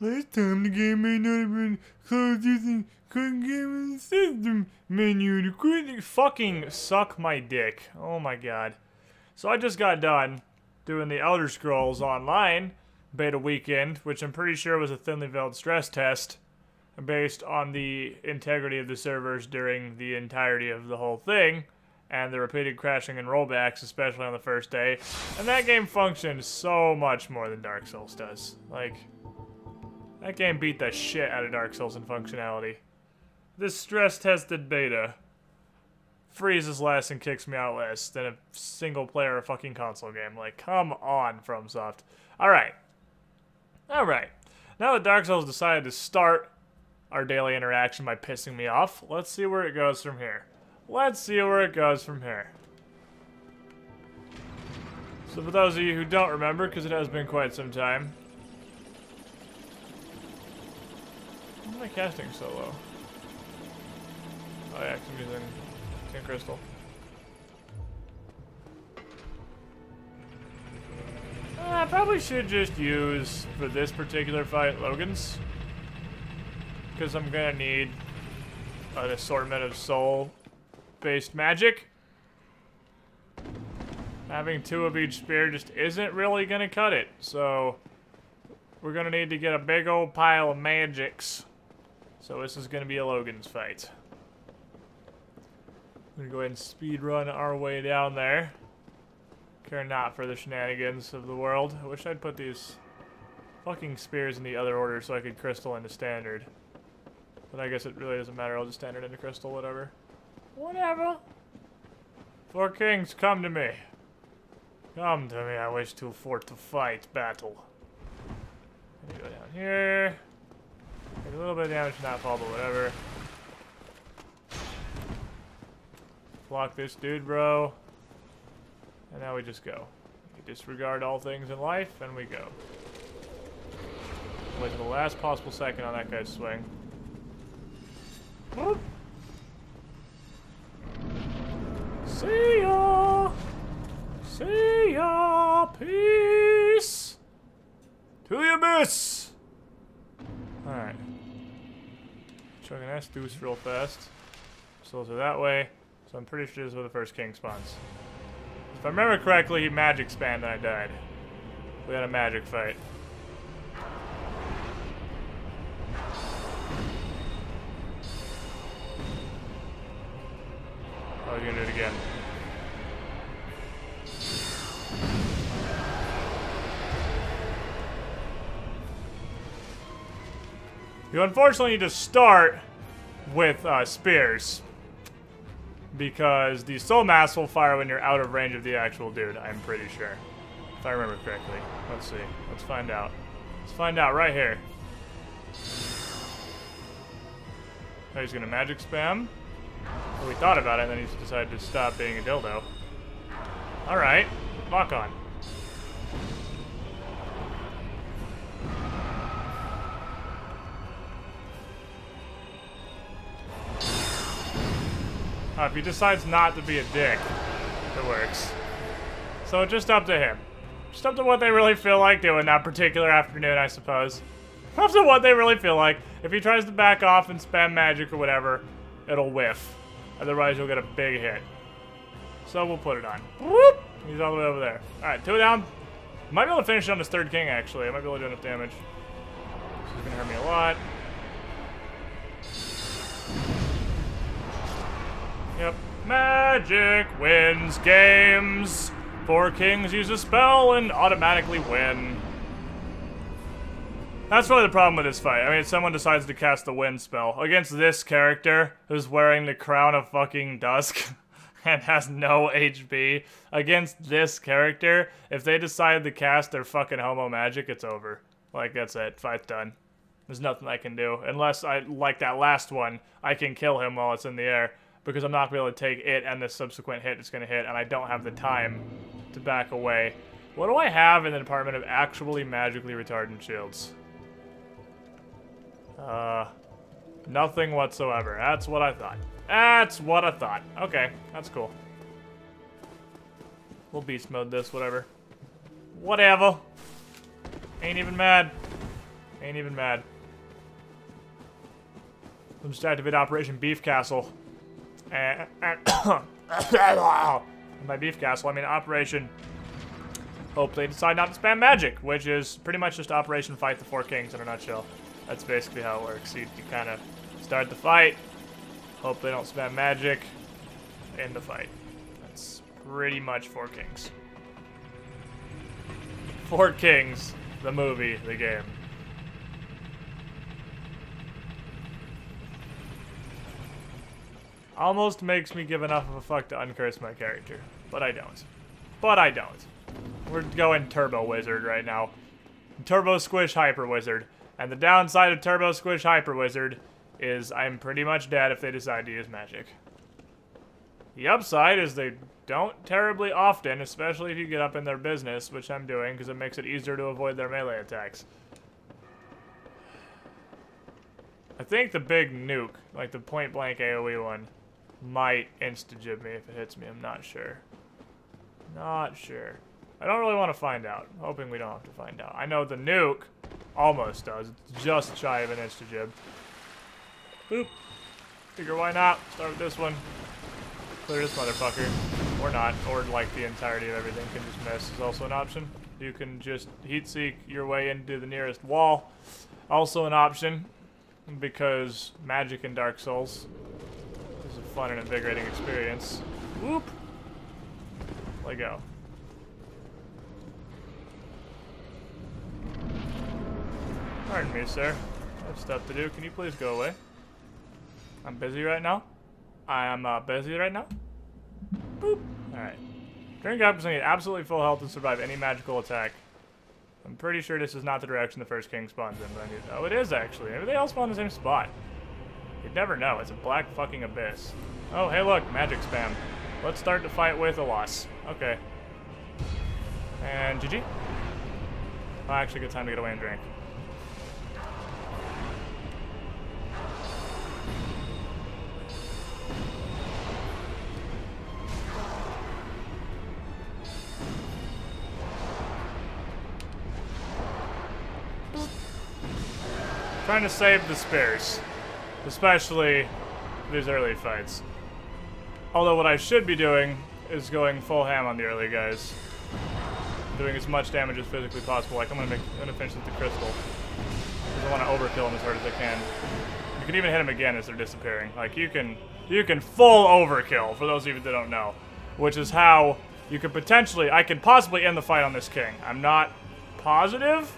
Last time the game may not have been closed using couldn't get in the system menu to quit. Fucking suck my dick. Oh my god. So I just got done doing the Elder Scrolls Online beta weekend, which I'm pretty sure was a thinly veiled stress test based on the integrity of the servers during the entirety of the whole thing, and the repeated crashing and rollbacks, especially on the first day. And that game functioned so much more than Dark Souls does. Like, that game beat the shit out of Dark Souls in functionality. This stress-tested beta freezes less and kicks me out less than a single-player fucking console game. Like, come on, FromSoft. Alright. Alright. Now that Dark Souls decided to start our daily interaction by pissing me off, let's see where it goes from here. Let's see where it goes from here. So for those of you who don't remember, because it has been quite some time. Why am I casting so low? Oh yeah, I'm using Tin Crystal. I probably should just use, for this particular fight, Logan's. Because I'm gonna need an assortment of soul-based magic. Having 2 of each spear just isn't really gonna cut it, so we're gonna need to get a big old pile of magics. So this is gonna be a Logan's fight. I'm gonna go ahead and speed run our way down there. Care not for the shenanigans of the world. I wish I'd put these fucking spears in the other order so I could crystal into standard. But I guess it really doesn't matter. I'll just standard into crystal, whatever. Whatever. 4 kings, come to me. Come to me, I wish to fight battle. Let me go down here. Take a little bit of damage from that fall, but whatever. Block this dude, bro. And now we just go. We disregard all things in life, and we go. Wait till the last possible second on that guy's swing. Whoop. See ya! See ya! Peace! To the abyss! Alright. Chugging S deuce real fast. Souls are that way, so I'm pretty sure this is where the first king spawns. If I remember correctly, he magic spammed and I died. We had a magic fight. Oh, he's gonna do it again. You unfortunately need to start with spears, because the soul mass will fire when you're out of range of the actual dude, I'm pretty sure. If I remember correctly. Let's see. Let's find out. Let's find out right here. Oh, he's gonna magic spam. Well, we thought about it, and then he's decided to stop being a dildo. Alright. Lock on. If he decides not to be a dick, it works. So it's just up to him. Just up to what they really feel like doing that particular afternoon, I suppose. Up to what they really feel like. If he tries to back off and spam magic or whatever, it'll whiff. Otherwise, you'll get a big hit. So we'll put it on. Whoop! He's all the way over there. Alright, 2 down. Might be able to finish on his 3rd king, actually. I might be able to do enough damage. This is going to hurt me a lot. Yep. Magic wins games. 4 kings use a spell and automatically win. That's really the problem with this fight. I mean, someone decides to cast the win spell against this character who's wearing the crown of fucking dusk and has no HP. Against this character, if they decide to cast their fucking homo magic, it's over. Like, that's it. Fight's done. There's nothing I can do. Unless, like that last one, I can kill him while it's in the air. Because I'm not going to be able to take it and the subsequent hit it's going to hit, and I don't have the time to back away. What do I have in the department of actually magically retardant shields? Nothing whatsoever. That's what I thought. That's what I thought. Okay, that's cool. We'll beast mode this, whatever. Whatever. Ain't even mad. Ain't even mad. We'll just activate Operation Beef Castle. And by Beef Castle, I mean Operation... Hope they decide not to spam magic, which is pretty much just Operation Fight the Four Kings in a nutshell. That's basically how it works. You kind of start the fight, hope they don't spam magic, end the fight. That's pretty much Four Kings. Four Kings, the movie, the game. Almost makes me give enough of a fuck to uncurse my character, but I don't. But I don't. We're going Turbo Wizard right now. Turbo Squish Hyper Wizard. And the downside of Turbo Squish Hyper Wizard is I'm pretty much dead if they decide to use magic. The upside is they don't terribly often, especially if you get up in their business, which I'm doing because it makes it easier to avoid their melee attacks. I think the big nuke, like the point blank AoE one, might insta-jib me if it hits me. I'm not sure. Not sure. I don't really want to find out. I'm hoping we don't have to find out. I know the nuke almost does. It's just shy of an insta-jib. Boop. Figure why not. Start with this one. Clear this motherfucker. Or not. Or like the entirety of everything can just miss is also an option. You can just heat seek your way into the nearest wall. Also an option. Because magic in Dark Souls is a fun and invigorating experience. Whoop! Let go. Pardon me, sir. I have stuff to do. Can you please go away? I'm busy right now. I am busy right now. Boop. Alright. During Catacombs, I need absolutely full health to survive any magical attack. I'm pretty sure this is not the direction the first king spawns in, but I need... Oh, it is actually. Maybe they all spawn in the same spot. You'd never know. It's a black fucking abyss. Oh, hey look. Magic spam. Let's start the fight with a loss. Okay. And GG. Oh, actually, good time to get away and drink. Trying to save the spares, especially these early fights. Although what I should be doing is going full ham on the early guys, doing as much damage as physically possible. Like I'm gonna finish with the crystal because I want to overkill them as hard as I can. You can even hit them again as they're disappearing. Like you can full overkill for those of you that don't know, which is how you could potentially I could possibly end the fight on this king. I'm not positive.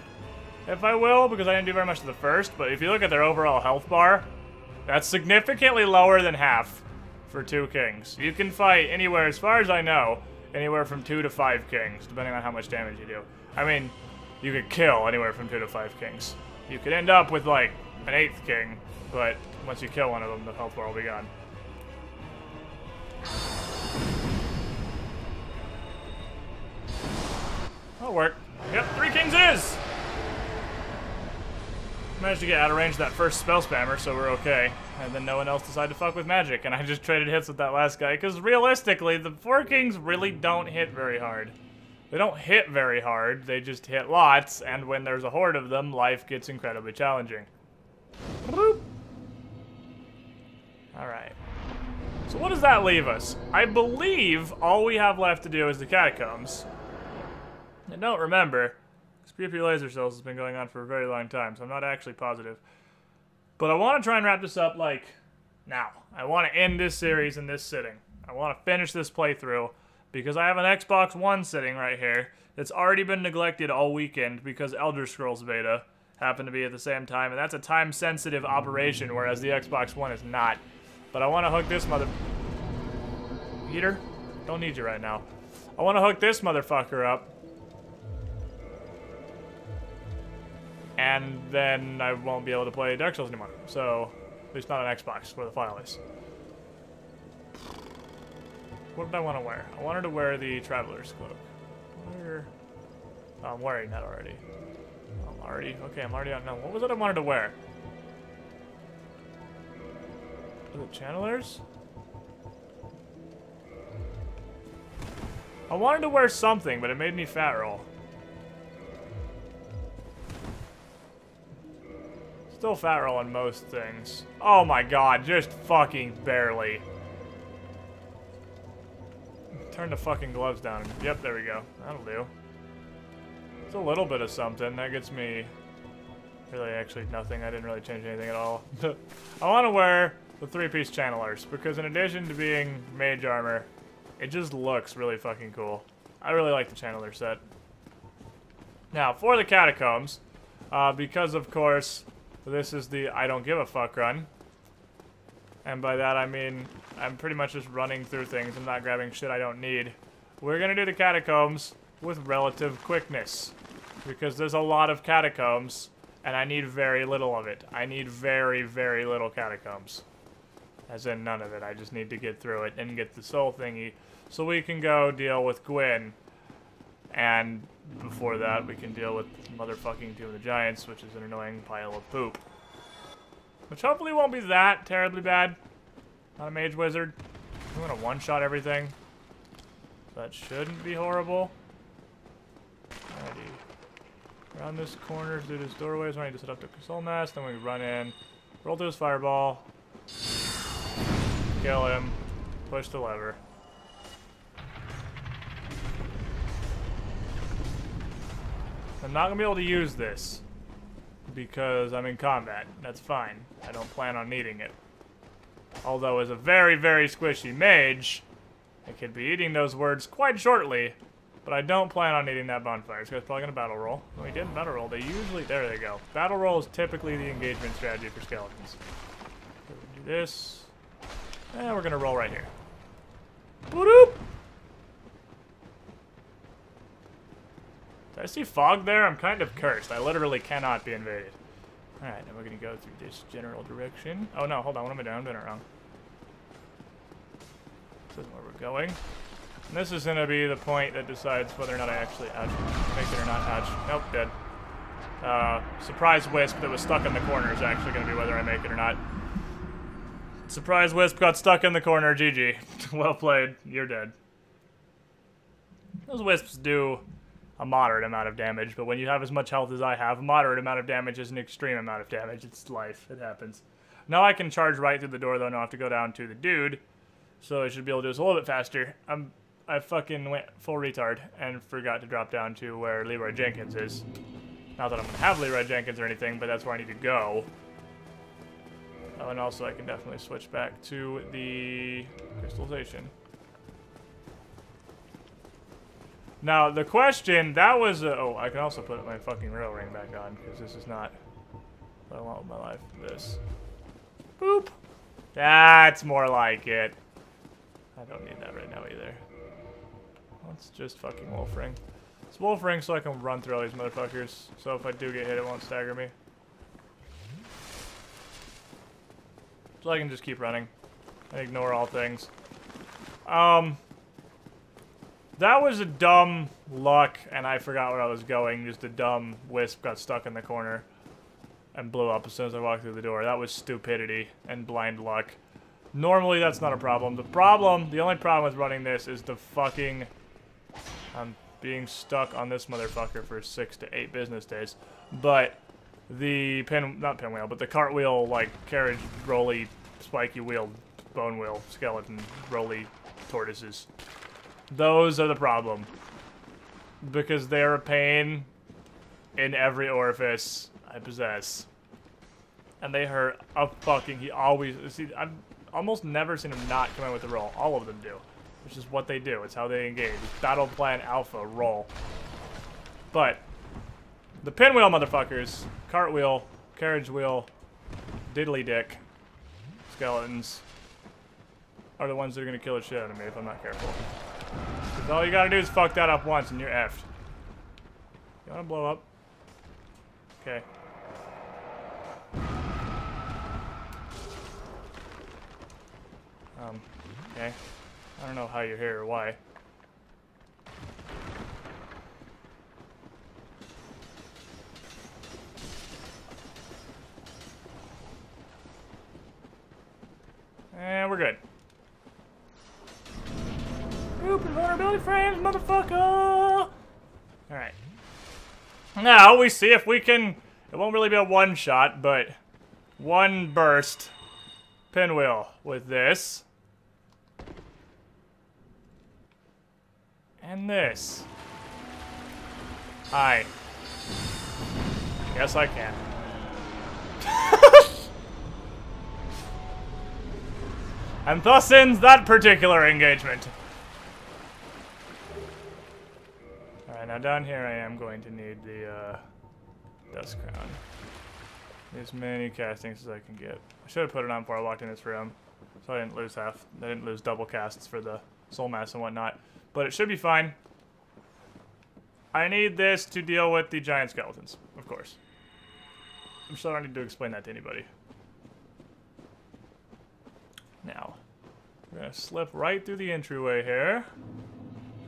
If I will, because I didn't do very much to the first, but if you look at their overall health bar, that's significantly lower than half for 2 kings. You can fight anywhere, as far as I know, anywhere from 2 to 5 kings, depending on how much damage you do. I mean, you could kill anywhere from 2 to 5 kings. You could end up with, like, an 8th king, but once you kill one of them, the health bar will be gone. That'll work. Yep, 3 kings it is! Managed to get out of range of that first spell spammer, so we're okay. And then no one else decided to fuck with magic, and I just traded hits with that last guy, because realistically, the 4 kings really don't hit very hard. They don't hit very hard, they just hit lots, and when there's a horde of them, life gets incredibly challenging. Boop. Alright. So what does that leave us? I believe all we have left to do is the Catacombs. I don't remember. PvP laser cells has been going on for a very long time, so I'm not actually positive. But I want to try and wrap this up, like, now. I want to end this series in this sitting. I want to finish this playthrough, because I have an Xbox One sitting right here that's already been neglected all weekend because Elder Scrolls Beta happened to be at the same time, and that's a time-sensitive operation, whereas the Xbox One is not. But I want to hook this Heater? Don't need you right now. I want to hook this motherfucker up. And then I won't be able to play Dark Souls anymore. So, at least not on Xbox, where the file is. What did I want to wear? I wanted to wear the Traveler's Cloak. Oh, I'm wearing that already. Okay, I'm already on. No, what was it I wanted to wear? Was it Channelers? I wanted to wear something, but it made me fat roll. Still fat roll on most things. Oh my god, just fucking barely. Turn the fucking gloves down. Yep, there we go. That'll do. It's a little bit of something. That gets me... Really, actually, nothing. I didn't really change anything at all. I want to wear the 3-piece channelers, because in addition to being mage armor, it just looks really fucking cool. I really like the channeler set. Now, for the Catacombs, because, of course, this is the I don't give a fuck run. And by that, I mean, I'm pretty much just running through things. I'm not grabbing shit I don't need. We're going to do the Catacombs with relative quickness. Because there's a lot of Catacombs, and I need very little of it. I need very, very little Catacombs. As in none of it. I just need to get through it and get the soul thingy. So we can go deal with Gwyn. And before that, we can deal with motherfucking Tomb of the Giants, which is an annoying pile of poop. Which hopefully won't be that terribly bad. Not a mage wizard. I'm gonna one-shot everything. That shouldn't be horrible. Alrighty. Around this corner through this doorway, so I need to set up the soul mask, then we run in, roll through his fireball, kill him, push the lever. I'm not gonna be able to use this because I'm in combat. That's fine. I don't plan on needing it. Although as a very, very squishy mage, I could be eating those words quite shortly, but I don't plan on needing that bonfire. This guy's probably gonna battle roll. When we did battle roll, they usually, there they go. Battle roll is typically the engagement strategy for skeletons. So we do this, and we're gonna roll right here. Boop! Did I see fog there? I'm kind of cursed. I literally cannot be invaded. Alright, now we're gonna go through this general direction. Oh no, hold on, what am I doing? I'm doing it wrong. This isn't where we're going. And this is gonna be the point that decides whether or not I actually make it or not ouch. Nope, dead. Surprise wisp that was stuck in the corner is actually gonna be whether I make it or not. Surprise wisp got stuck in the corner, GG. Well played, you're dead. Those wisps do a moderate amount of damage, but when you have as much health as I have, a moderate amount of damage is an extreme amount of damage. It's life. It happens. Now I can charge right through the door, though. I don't have to go down to the dude, so I should be able to do this a little bit faster. I fucking went full retard and forgot to drop down to where Leroy Jenkins is. Not that I'm going to have Leroy Jenkins or anything, but that's where I need to go. Oh, and also I can definitely switch back to the crystallization. Now, the question, that was, oh, I can also put my fucking rail ring back on, because this is not what I want with my life. This. Boop. That's more like it. I don't need that right now either. Let's just fucking wolf ring. It's wolf ring so I can run through all these motherfuckers, so if I do get hit, it won't stagger me. So I can just keep running and ignore all things. That was a dumb luck, and I forgot where I was going. Just a dumb wisp got stuck in the corner and blew up as soon as I walked through the door. That was stupidity and blind luck. Normally, that's not a problem. The only problem with running this is the fucking... I'm being stuck on this motherfucker for 6 to 8 business days. But the not pinwheel, but the cartwheel, like, carriage, rolly, spiky wheel, bone wheel, skeleton, rolly tortoises. Those are the problem. Because they're a pain in every orifice I possess. And they hurt a fucking... He always... See, I've almost never seen him not come in with a roll. All of them do. Which is what they do. It's how they engage. It's Battle Plan Alpha roll. But the pinwheel motherfuckers, cartwheel, carriage wheel, diddly dick, skeletons, are the ones that are going to kill the shit out of me if I'm not careful. Because all you gotta do is fuck that up once and you're effed. You wanna blow up? Okay. Okay. I don't know how you're here or why. And we're good. Group invulnerability frames, motherfucker! Alright. Now, we see if we can... It won't really be a one-shot, but one burst pinwheel with this. And this. Hi. Yes, I can. And thus ends that particular engagement. Alright, now down here I am going to need the Dust Crown. As many castings as I can get. I should have put it on before I walked in this room, so I didn't lose I didn't lose double casts for the soul mass and whatnot. But it should be fine. I need this to deal with the giant skeletons, of course. I'm sure I don't need to explain that to anybody. Now, we're gonna slip right through the entryway here.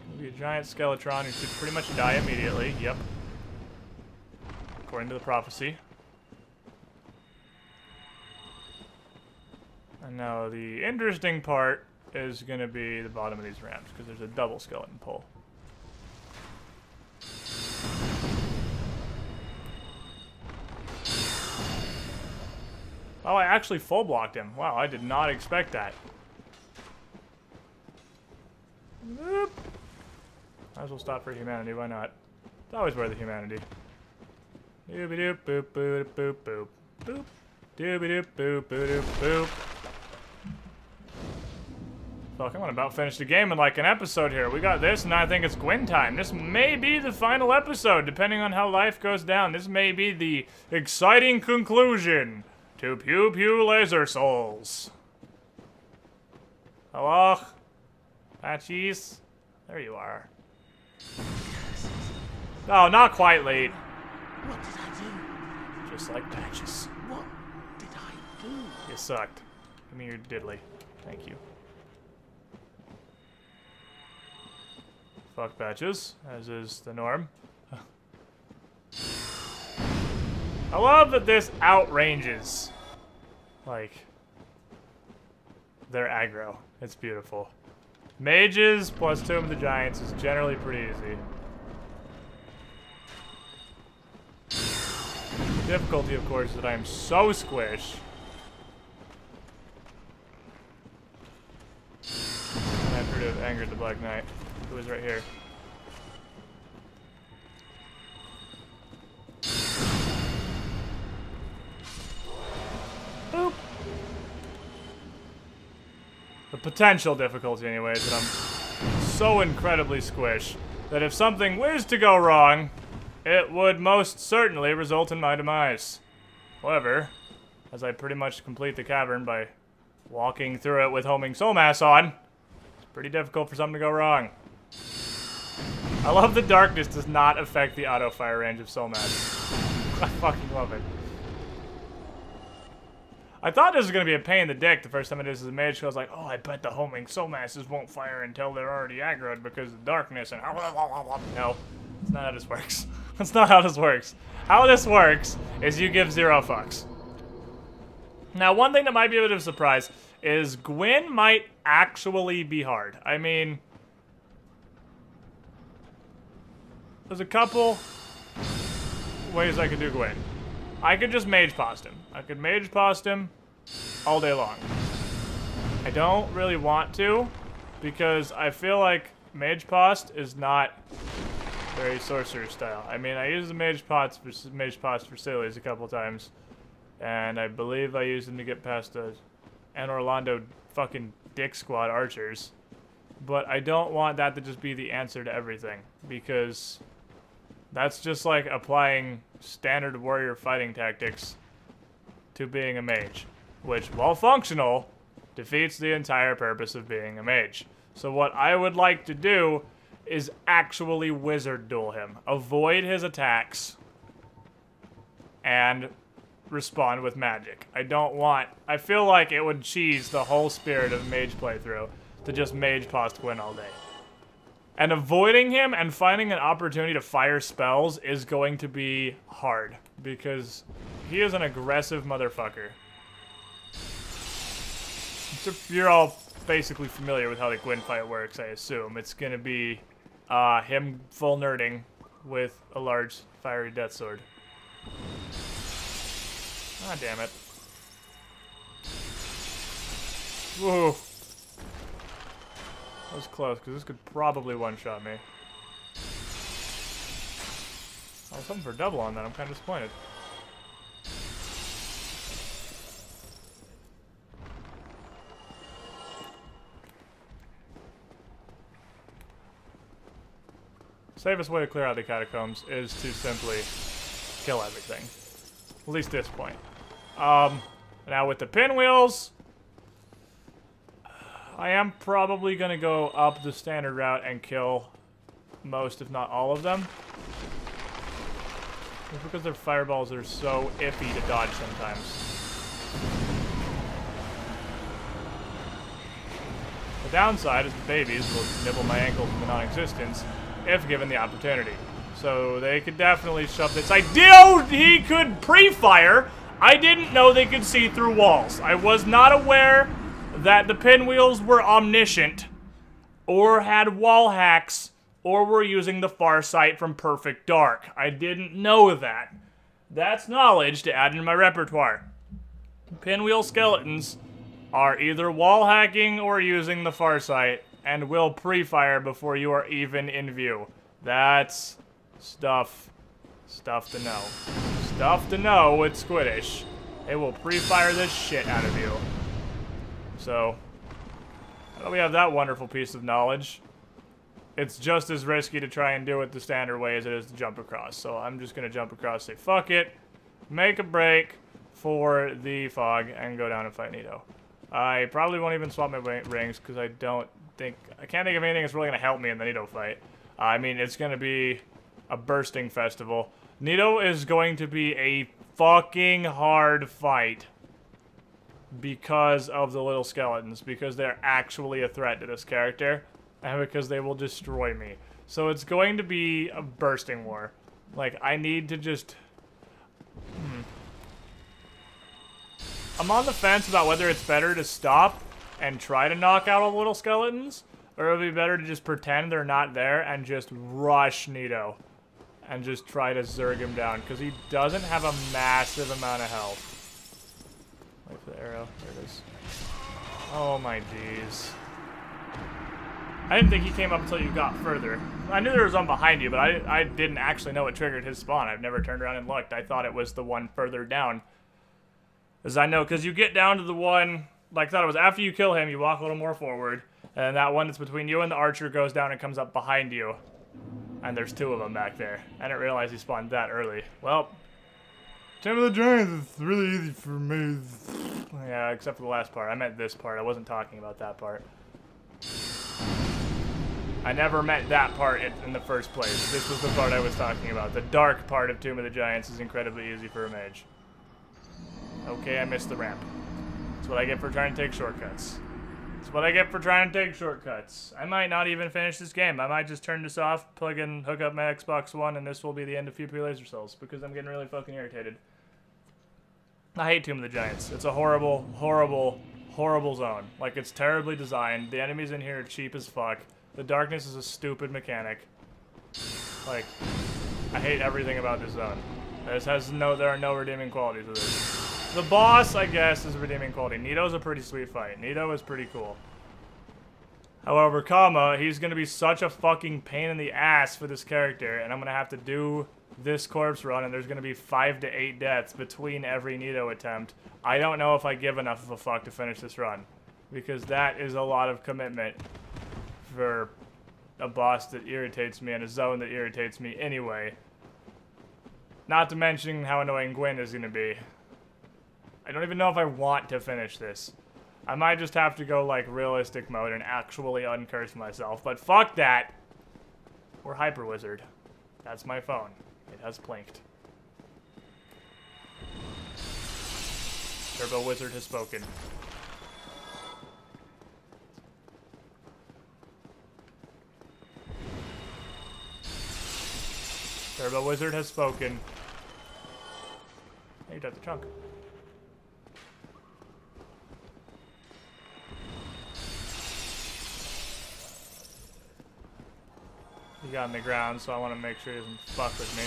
There'll be a giant skeletron who should pretty much die immediately. Yep. According to the prophecy. And now the interesting part is gonna be the bottom of these ramps, because there's a double skeleton pole. Oh, I actually full blocked him. Wow, I did not expect that. Boop. Might as well stop for humanity, why not? It's always worth the humanity. Doobie doop boop boop boop boop boop. Doobie doop boop boop doop boop. Fuck, I'm gonna about finish the game in like an episode here. We got this, and I think it's Gwyn time. This may be the final episode, depending on how life goes down. This may be the exciting conclusion to Pew Pew Laser Souls. Hello? Patchies? There you are. Oh, not quite late. What did I do? Just like Patches. What did I do? You sucked. Give me your diddly. Thank you. Fuck Patches, as is the norm. I love that this outranges, like, their aggro. It's beautiful. Mages plus Tomb of the Giants is generally pretty easy. The difficulty, of course, is that I am so squished. And I appear to have angered the Black Knight, who is right here. Boop. The potential difficulty, anyway, is that I'm so incredibly squished that if something was to go wrong, it would most certainly result in my demise. However, as I pretty much complete the cavern by walking through it with homing soul mass on, it's pretty difficult for something to go wrong. I love the darkness does not affect the auto fire range of soul mass. I fucking love it. I thought this was going to be a pain in the dick the first time I did this as a mage, because I was like, oh, I bet the homing soul masses won't fire until they're already aggroed because of the darkness and no, that's not how this works. That's not how this works. How this works is you give 0 fucks. Now, one thing that might be a bit of a surprise is Gwyn might actually be hard. I mean, there's a couple ways I could do Gwyn. I could just mage post him. I could mage post him all day long. I don't really want to, because I feel like mage post is not very sorcerer style. I mean, I used the mage pots for Sillies a couple times, and I believe I used them to get past an Orlando fucking dick squad archers. But I don't want that to just be the answer to everything, because that's just like applying standard warrior fighting tactics to being a mage, which, while functional, defeats the entire purpose of being a mage. So what I would like to do is actually wizard duel him, avoid his attacks, and respond with magic. I feel like it would cheese the whole spirit of mage playthrough to just mage post Gwyn all day. And avoiding him and finding an opportunity to fire spells is going to be hard, because he is an aggressive motherfucker. You're all basically familiar with how the Gwyn fight works, I assume. It's gonna be him full nerding with a large fiery death sword. Ah, damn it. Whoa. That was close, because this could probably one-shot me. I was hoping for a double on that. I'm kind of disappointed. Safest way to clear out the catacombs is to simply kill everything. At least this point. Now with the pinwheels, I am probably gonna go up the standard route and kill most, if not all of them. It's because their fireballs are so iffy to dodge sometimes. The downside is the babies will nibble my ankles into non-existence if given the opportunity. So they could definitely shove this. I did. He could pre-fire. I didn't know they could see through walls. I was not aware that the pinwheels were omniscient, or had wall hacks, or were using the far sight from Perfect Dark. I didn't know that. That's knowledge to add in my repertoire. Pinwheel skeletons are either wall hacking or using the far sight, and will pre-fire before you are even in view. That's stuff to know. Stuff to know with Squiddish. It will pre-fire this shit out of you. So, now that we have that wonderful piece of knowledge, it's just as risky to try and do it the standard way as it is to jump across. So I'm just gonna jump across, say fuck it, make a break for the fog, and go down and fight Nito. I probably won't even swap my rings, because I can't think of anything that's really gonna help me in the Nito fight. I mean, it's gonna be a bursting festival. Nito is going to be a fucking hard fight because of the little skeletons, because they're actually a threat to this character, and because they will destroy me. So it's going to be a bursting war. Like, I need to just... I'm on the fence about whether it's better to stop and try to knock out all the little skeletons, or it would be better to just pretend they're not there and just rush Nito and just try to zerg him down, because he doesn't have a massive amount of health. Wait for the arrow. There it is. Oh my jeez. I didn't think he came up until you got further. I knew there was one behind you, but I didn't actually know it triggered his spawn. I've never turned around and looked. I thought it was the one further down. As I know, because you get down to the one, like I thought it was after you kill him, you walk a little more forward, and that one that's between you and the archer goes down and comes up behind you. And there's two of them back there. I didn't realize he spawned that early. Well, Tomb of the Giants is really easy for me. Yeah, except for the last part. I meant this part. I wasn't talking about that part. I never meant that part in the first place. This was the part I was talking about. The dark part of Tomb of the Giants is incredibly easy for a mage. Okay, I missed the ramp. That's what I get for trying to take shortcuts. That's what I get for trying to take shortcuts. I might not even finish this game. I might just turn this off, plug in, hook up my Xbox One, and this will be the end of Few Laser Souls, because I'm getting really fucking irritated. I hate Tomb of the Giants. It's a horrible, horrible, horrible zone. Like, it's terribly designed. The enemies in here are cheap as fuck. The darkness is a stupid mechanic. Like, I hate everything about this zone. There are no redeeming qualities with it. The boss, I guess, is a redeeming quality. Nito's a pretty sweet fight. Nito is pretty cool. However, he's gonna be such a fucking pain in the ass for this character, and I'm gonna have to do this corpse run, and there's gonna be 5 to 8 deaths between every Nito attempt. I don't know if I give enough of a fuck to finish this run, because that is a lot of commitment for a boss that irritates me and a zone that irritates me anyway. Not to mention how annoying Gwen is gonna be. I don't even know if I want to finish this. I might just have to go, like, realistic mode and actually uncurse myself, but fuck that! Or Hyper Wizard. That's my phone. It has blinked. Turbo Wizard has spoken. Turbo Wizard has spoken. Hey, you got the trunk. He got on the ground, so I want to make sure he doesn't fuck with me.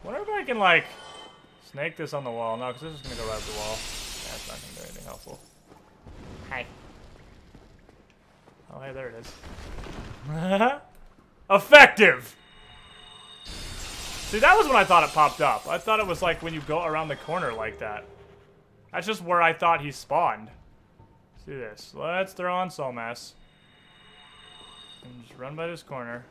Wonder if I can, like, snake this on the wall. No, because this is going to go right up the wall. That's not gonna do anything helpful. Hi. Oh, hey, there it is. Effective! See, that was when I thought it popped up. I thought it was like when you go around the corner like that. That's just where I thought he spawned. Let's do this. Let's throw on Soul Mass. And just run by this corner.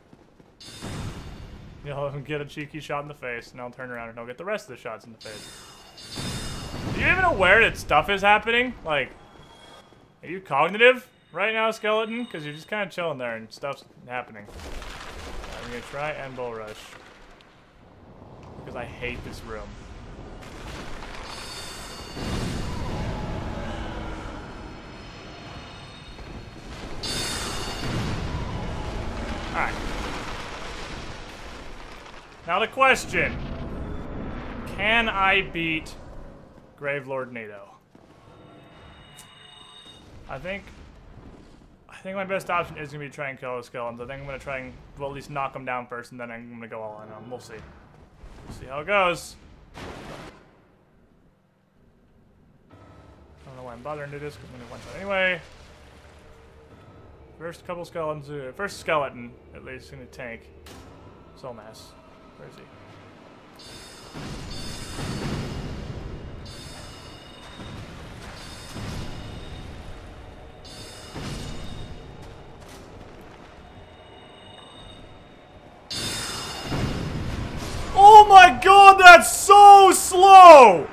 You'll get a cheeky shot in the face, and I'll turn around and I'll get the rest of the shots in the face. Are you even aware that stuff is happening? Like, are you cognitive right now, Skeleton? Because you're just kind of chilling there and stuff's happening. I'm going to try and bull rush. Because I hate this room. Alright. Now the question. Can I beat Gravelord Nito? I think my best option is going to be try and kill those skeletons. I think I'm going to try and, well, at least knock them down first, and then I'm going to go all in on them. We'll see. We'll see how it goes. I don't know why I'm bothering to do this, because I'm going to one-shot anyway. First couple skeletons, first skeleton, at least, in the tank. Soul Mass. Where is he? Oh my god, that's so slow!